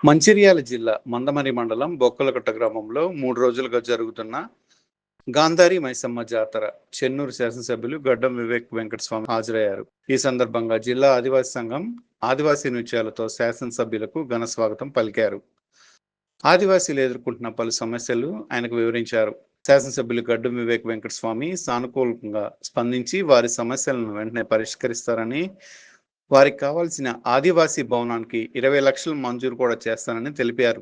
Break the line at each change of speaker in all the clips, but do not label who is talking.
మంచిర్యాల జిల్లా మందమరి మండలం బొక్కలకట్ట గ్రామంలో 3 రోజులుగా జరుగుతున్న గాంధారి మైసమ్మ జాతర చెన్నూరు శాసనసభ్యులు గడ్డం వివేక్ వెంకటస్వామి హాజరయ్యారు. ఈ సందర్భంగా జిల్లా ఆదివాసీ సంఘం ఆదివాసీ నృత్యాలతో శాసనసభ్యులకు ఘన స్వాగతం పలికారు. ఆదివాసీలు ఎదుర్కొంటున్న పలు సమస్యలు ఆయనకు వివరించారు. శాసనసభ్యులు గడ్డం వివేక్ వెంకటస్వామి సానుకూలంగా స్పందించి వారి సమస్యలను వెంటనే పరిష్కరిస్తారని, వారికి కావాల్సిన ఆదివాసీ భవనానికి 20 లక్షలు మంజూరు కూడా చేస్తానని తెలిపారు.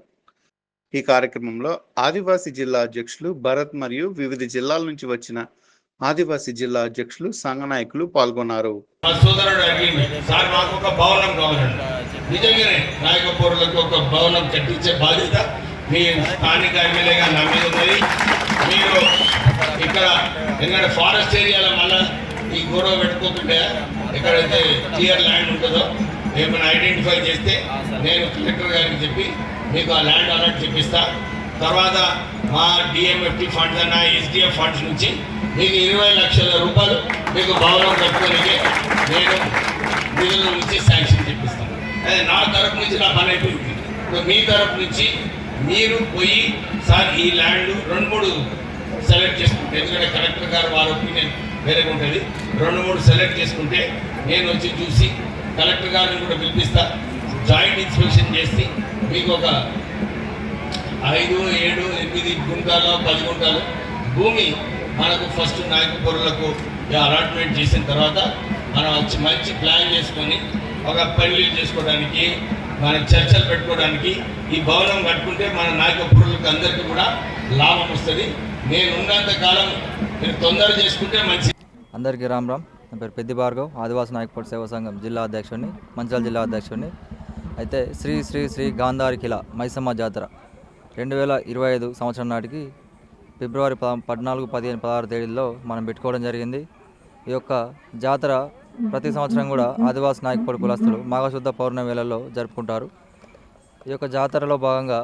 ఈ కార్యక్రమంలో ఆదివాసీ జిల్లా అధ్యక్షులు భరత్ మరియు వివిధ జిల్లాల నుంచి వచ్చిన ఆదివాసీ జిల్లా అధ్యక్షులు, సంఘ నాయకులు పాల్గొన్నారు.
నాయకపూర్లకు ఒక భవనం కట్టించే బాధ్యత మీ స్థానిక ఎమ్మెల్యేగా నా మీద ఉన్నది. మీరు ఇక్కడ ఎందుకంటే ఫారెస్ట్ ఏరియాలో మళ్ళీ ఈ గొడవ పెట్టుకోకుండా ఎక్కడైతే క్లియర్ ల్యాండ్ ఉంటుందో ఏమైనా ఐడెంటిఫై చేస్తే నేను కలెక్టర్ గారికి చెప్పి మీకు ఆ ల్యాండ్ అలాట్ చెప్పిస్తా. తర్వాత మా డిఎంఎఫ్టీ ఫండ్స్ అన్న ఎస్డిఎఫ్ ఫండ్స్ నుంచి మీకు 20 లక్షల రూపాయలు మీకు భవనం కట్టుకోనికి నేను నిధుల నుంచి శాంక్షన్ చెప్పిస్తాను. అదే నా తరపు నుంచి నా పని అయిపోయింది. మీ తరపు నుంచి మీరు పోయి సార్ ఈ ల్యాండ్ 2-3 సెలెక్ట్ చేసుకుంటే, ఎందుకంటే కలెక్టర్ గారు వారి ఒపీనియన్ వేరేగా ఉంటుంది, 2-3 సెలెక్ట్ చేసుకుంటే నేను వచ్చి చూసి కలెక్టర్ గారిని కూడా పిలిపిస్తా. జాయింట్ ఇన్స్పెక్షన్ చేసి మీకు ఒక 5, 7, 8 గుంటాలు 10 గుంటాలు భూమి మనకు ఫస్ట్ నాయకపురులకు అలాట్మెంట్ చేసిన తర్వాత మనం వచ్చి మంచి ప్లాన్ చేసుకొని ఒక పెళ్లి చేసుకోవడానికి, మన చర్చలు పెట్టుకోవడానికి ఈ భవనం కట్టుకుంటే మన నాయకపురులకు అందరికీ కూడా లాభం వస్తుంది. నేను ఉన్నంత కాలం మీరు తొందర చేసుకుంటే మంచి.
అందరికీ రామ్ రామ్. నా పేరు పెద్ది భార్గవ్, ఆదివాసీ నాయకపూర్ సేవా సంఘం జిల్లా అధ్యక్షుడిని, మంచిర్యాల జిల్లా అధ్యక్షుడిని. అయితే శ్రీ శ్రీ శ్రీ గాంధారి ఖిలా మైసమ్మ జాతర 2025 సంవత్సరం నాటికి ఫిబ్రవరి 14, 15, 16 తేదీల్లో మనం పెట్టుకోవడం జరిగింది. ఈ యొక్క జాతర ప్రతి సంవత్సరం కూడా ఆదివాసీ నాయకపూర్ కులస్తులు మాఘశుద్ధ పౌర్ణమి వేళల్లో జరుపుకుంటారు. ఈ యొక్క జాతరలో భాగంగా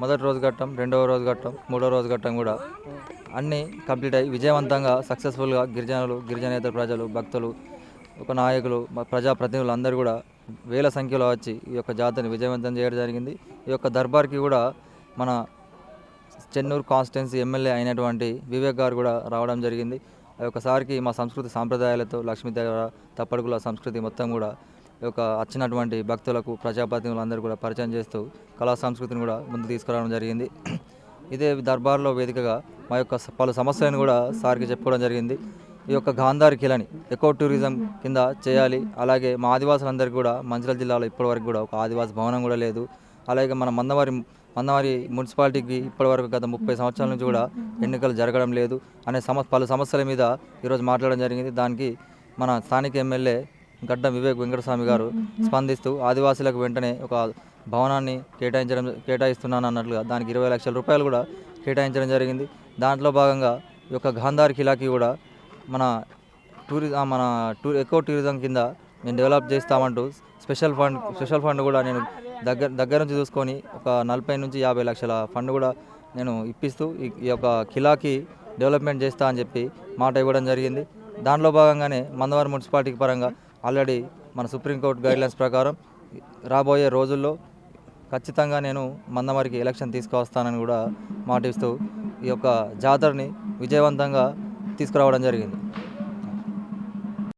మొదటి రోజు ఘట్టం, రెండవ రోజు ఘట్టం, మూడవ రోజు ఘట్టం కూడా అన్నీ కంప్లీట్ అయ్యి విజయవంతంగా సక్సెస్ఫుల్గా గిరిజనులు, గిరిజనేతర ప్రజలు, భక్తులు, ఒక నాయకులు, ప్రజాప్రతినిధులు అందరూ కూడా వేల సంఖ్యలో వచ్చి ఈ యొక్క జాతరని విజయవంతం చేయడం జరిగింది. ఈ యొక్క దర్బార్కి కూడా మన చెన్నూరు కాన్స్టిట్యున్సీ ఎమ్మెల్యే అయినటువంటి వివేక్ గారు కూడా రావడం జరిగింది. ఒకసారికి మా సంస్కృతి సాంప్రదాయాలతో లక్ష్మీదేవ తప్పడుగుల సంస్కృతి మొత్తం కూడా ఈ యొక్క వచ్చినటువంటి భక్తులకు, ప్రజాప్రతినిధులు అందరూ కూడా పరిచయం చేస్తూ కళా సంస్కృతిని కూడా ముందు తీసుకురావడం జరిగింది. ఇదే దర్బార్లో వేదికగా మా యొక్క పలు సమస్యలను కూడా సార్కి చెప్పుకోవడం జరిగింది. ఈ యొక్క గాంధారి ఖిలాని ఎకో టూరిజం కింద చేయాలి. అలాగే మా ఆదివాసులందరికీ కూడా మంచిర్యాల జిల్లాలో ఇప్పటివరకు కూడా ఒక ఆదివాసి భవనం కూడా లేదు. అలాగే మన మందమరి మున్సిపాలిటీకి ఇప్పటివరకు గత 30 సంవత్సరాల నుంచి కూడా ఎన్నికలు జరగడం లేదు అనే పలు సమస్యల మీద ఈరోజు మాట్లాడడం జరిగింది. దానికి మన స్థానిక ఎమ్మెల్యే గడ్డం వివేక్ వెంకటస్వామి గారు స్పందిస్తూ ఆదివాసులకు వెంటనే ఒక భవనాన్ని కేటాయిస్తున్నాను అన్నట్లుగా దానికి 20 లక్షల రూపాయలు కూడా కేటాయించడం జరిగింది. దాంట్లో భాగంగా ఈ యొక్క గాంధారి ఖిలాకి కూడా మన ఎకో టూరిజం కింద నేను డెవలప్ చేస్తామంటూ స్పెషల్ ఫండ్ కూడా నేను దగ్గర నుంచి చూసుకొని ఒక 40 నుంచి 50 లక్షల ఫండ్ కూడా నేను ఇప్పిస్తూ ఈ యొక్క ఖిలాకి డెవలప్మెంట్ చేస్తా అని చెప్పి మాట ఇవ్వడం జరిగింది. దాంట్లో భాగంగానే మందమరి మున్సిపాలిటీ పరంగా ఆల్రెడీ మన సుప్రీంకోర్టు గైడ్లైన్స్ ప్రకారం రాబోయే రోజుల్లో ఖచ్చితంగా నేను మందమరికి ఎలక్షన్ తీసుకువస్తానని కూడా మాట ఇస్తూ ఈ యొక్క జాతరని విజయవంతంగా తీసుకురావడం జరిగింది.